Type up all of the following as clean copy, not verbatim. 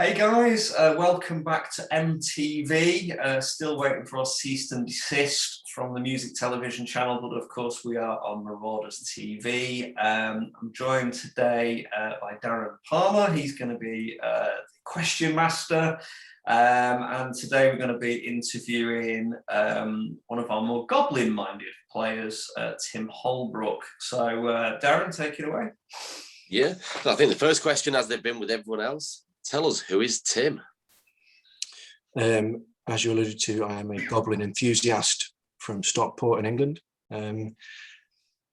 Hey guys, welcome back to MTV. Still waiting for our cease and desist from the music television channel, but of course we are on Marauders TV. I'm joined today by Darren Palmer. He's going to be the question master, and today we're going to be interviewing one of our more goblin-minded players, Tim Holbrook. So Darren, take it away. Yeah, I think the first question, as they've been with everyone else, tell us, who is Tim? As you alluded to, I am a goblin enthusiast from Stockport in England.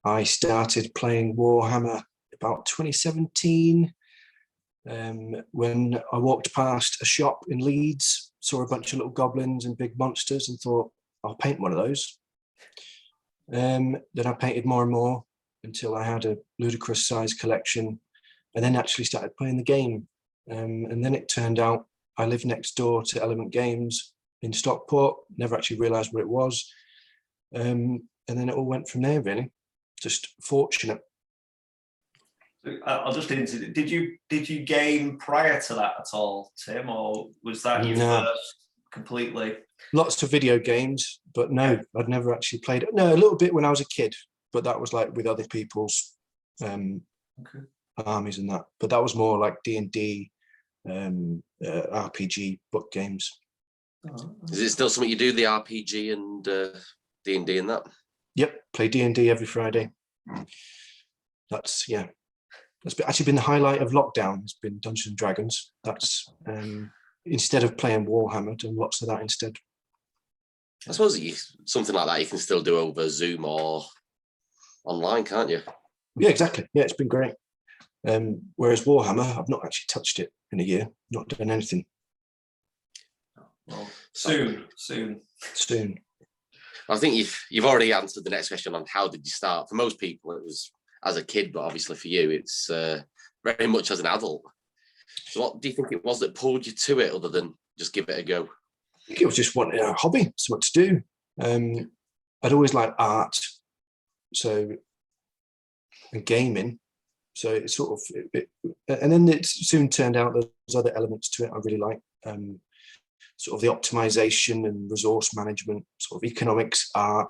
I started playing Warhammer about 2017 when I walked past a shop in Leeds, saw a bunch of little goblins and big monsters and thought, I'll paint one of those. Then I painted more and more until I had a ludicrous size collection and then actually started playing the game. And then it turned out I lived next door to Element Games in Stockport, never actually realised what it was. And then it all went from there, really. Just fortunate. I'll just interrupt. Did you game prior to that at all, Tim, or was that your first completely? Lots of video games, but no, I'd never actually played it. No, a little bit when I was a kid, but that was like with other people's armies and that. But that was more like D&D, RPG book games. Is it still something you do, the RPG and D&D and that? Yep, play D&D every Friday. That's actually been the highlight of lockdown. It's been Dungeons and Dragons. That's instead of playing Warhammer, done lots of that instead. I suppose something like that you can still do over Zoom or online, can't you? Yeah, exactly. Yeah, it's been great. Whereas Warhammer, I've not actually touched it in a year, not done anything. Well, soon. I think you've already answered the next question on how did you start. For most people, it was as a kid, but obviously for you, it's very much as an adult. So what do you think it was that pulled you to it other than just give it a go? I think it was just wanting a hobby, something to do. I'd always liked art, and gaming. So it sort of, and then it soon turned out there's other elements to it I really like. Sort of the optimization and resource management, sort of economics, art,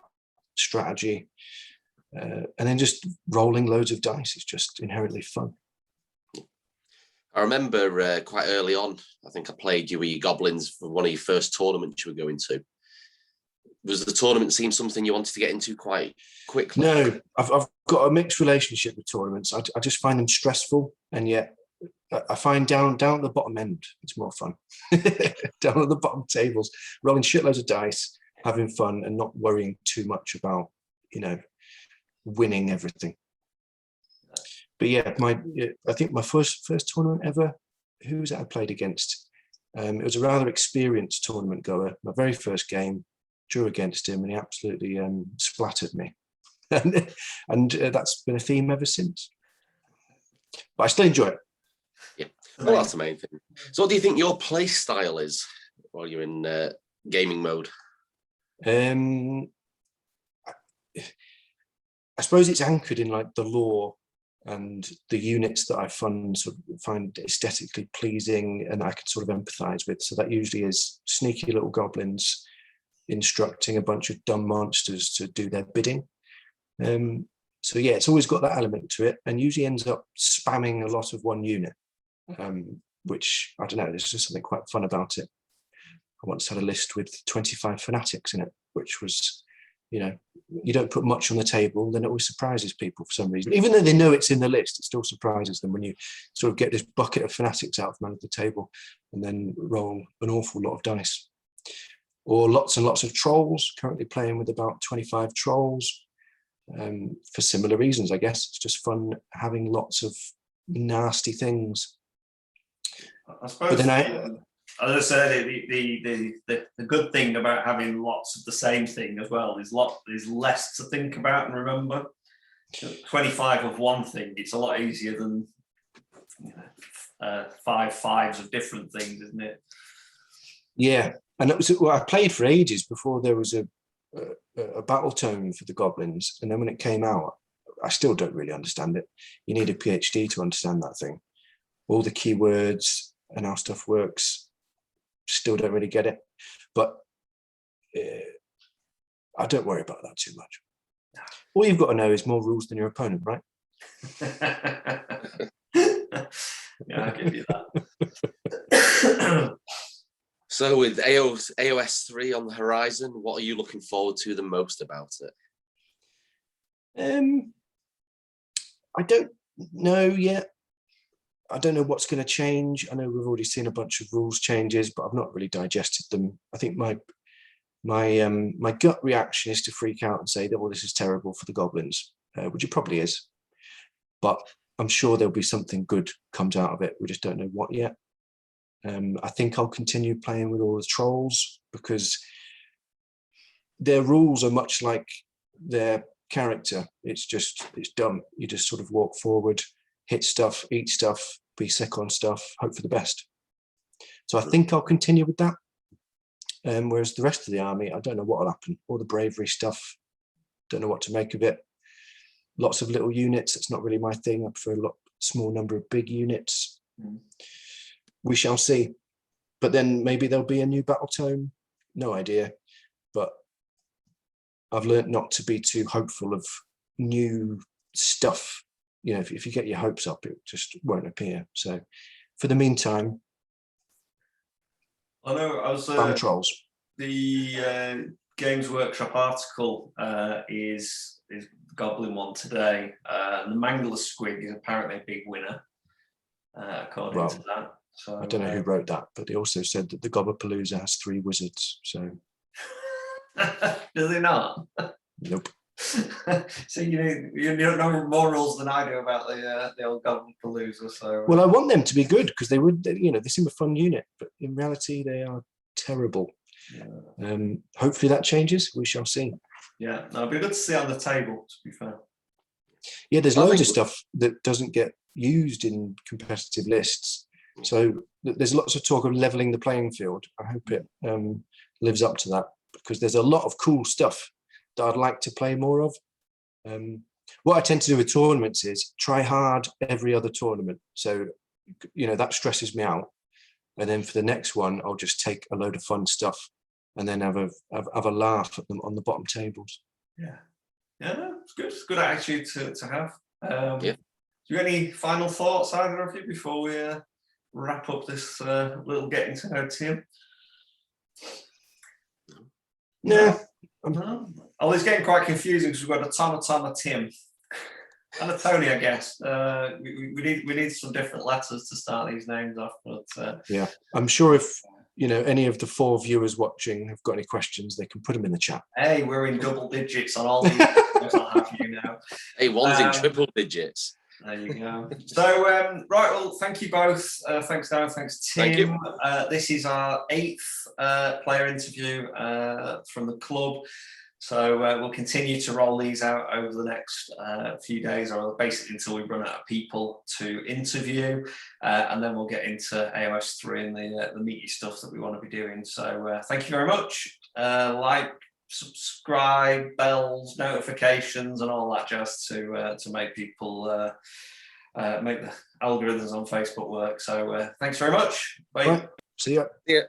strategy, and then just rolling loads of dice is just inherently fun. I remember quite early on, I think I played you with your goblins for one of your first tournaments you were going to. Was the tournament seem something you wanted to get into quite quickly? No, I've got a mixed relationship with tournaments. I just find them stressful, and yet I find down at the bottom end, it's more fun. Down at the bottom tables, rolling shitloads of dice, having fun, and not worrying too much about, winning everything. But yeah, I think my first tournament ever, who was it I played against? It was a rather experienced tournament goer. My very first game, drew against him, and he absolutely splattered me. and that's been a theme ever since. But I still enjoy it. Yeah, well, that's the main thing. So what do you think your play style is while you're in gaming mode? I suppose it's anchored in like the lore and the units that I find aesthetically pleasing and I can sort of empathize with. So that usually is sneaky little goblins instructing a bunch of dumb monsters to do their bidding. So yeah, it's always got that element to it, and usually ends up spamming a lot of one unit, which, I don't know, there's just something quite fun about it. I once had a list with 25 fanatics in it, which was, you don't put much on the table, then it always surprises people for some reason. Even though they know it's in the list, it still surprises them when you sort of get this bucket of fanatics out from under the table and then roll an awful lot of dice. Or lots and lots of trolls, currently playing with about 25 trolls for similar reasons, I guess. It's just fun having lots of nasty things. I suppose, as I said, the good thing about having lots of the same thing as well is less to think about and remember. 25 of one thing, it's a lot easier than 5 fives of different things, isn't it? Yeah. And it was, I played for ages before there was a battle tome for the goblins, and then when it came out, I still don't really understand it. You need a PhD to understand that thing. All the keywords, and how stuff works. Still don't really get it, but I don't worry about that too much. All you've got to know is more rules than your opponent, right? Yeah, I'll give you that. So with EOS III on the horizon, what are you looking forward to the most about it? I don't know yet. I don't know what's going to change. I know we've already seen a bunch of rules changes, but I've not really digested them. I think my gut reaction is to freak out and say that, well, this is terrible for the goblins, which it probably is. But I'm sure there'll be something good comes out of it. We just don't know what yet. I think I'll continue playing with all the trolls because their rules are much like their character. It's dumb. You just sort of walk forward, hit stuff, eat stuff, be sick on stuff, hope for the best. So I think I'll continue with that. Whereas the rest of the army, I don't know what will happen. All the bravery stuff, don't know what to make of it. Lots of little units, it's not really my thing. I prefer a small number of big units. We shall see. But then maybe there'll be a new battle tome. No idea. But I've learned not to be too hopeful of new stuff. You know, if you get your hopes up, it just won't appear. So for the meantime, I know I was trolls. The Games Workshop article is the Goblin one today. The Mangler Squig is apparently a big winner, according to that. So I don't know who wrote that, but they also said that the Gobblepalooza has 3 wizards. So does it not? Nope. So you know more rules than I do about the old Gobblepalooza. So well, I want them to be good because they seem a fun unit, but in reality they are terrible. Yeah. Hopefully that changes. We shall see. Yeah, no, it'll be good to see on the table, to be fair. Yeah, there's loads of stuff that doesn't get used in competitive lists. So there's lots of talk of leveling the playing field. I hope it lives up to that because there's a lot of cool stuff that I'd like to play more of. What I tend to do with tournaments is try hard every other tournament. So, that stresses me out. And then for the next one, I'll just take a load of fun stuff and then have a laugh at them on the bottom tables. Yeah. Yeah, no, it's good. It's a good attitude to have. Yeah. Do you have any final thoughts, either of you, before we wrap up this little getting to know Tim? No. Oh, it's getting quite confusing because we've got a Tom, a Tim, and a Tony, I guess. We need some different letters to start these names off. But yeah, I'm sure if any of the 4 viewers watching have got any questions, they can put them in the chat. Hey, we're in double digits on all these. I'll have you know. Hey, one's in triple digits. There you go. So, right, well, thank you both. Thanks, Dan. Thanks, Tim. Thank you. This is our 8th player interview from the club. So we'll continue to roll these out over the next few days, or basically until we run out of people to interview. And then we'll get into EOS III and the meaty stuff that we want to be doing. So thank you very much. Like, subscribe, bells, notifications, and all that jazz to make people make the algorithms on Facebook work. So thanks very much. Bye. Right. See ya. Yeah.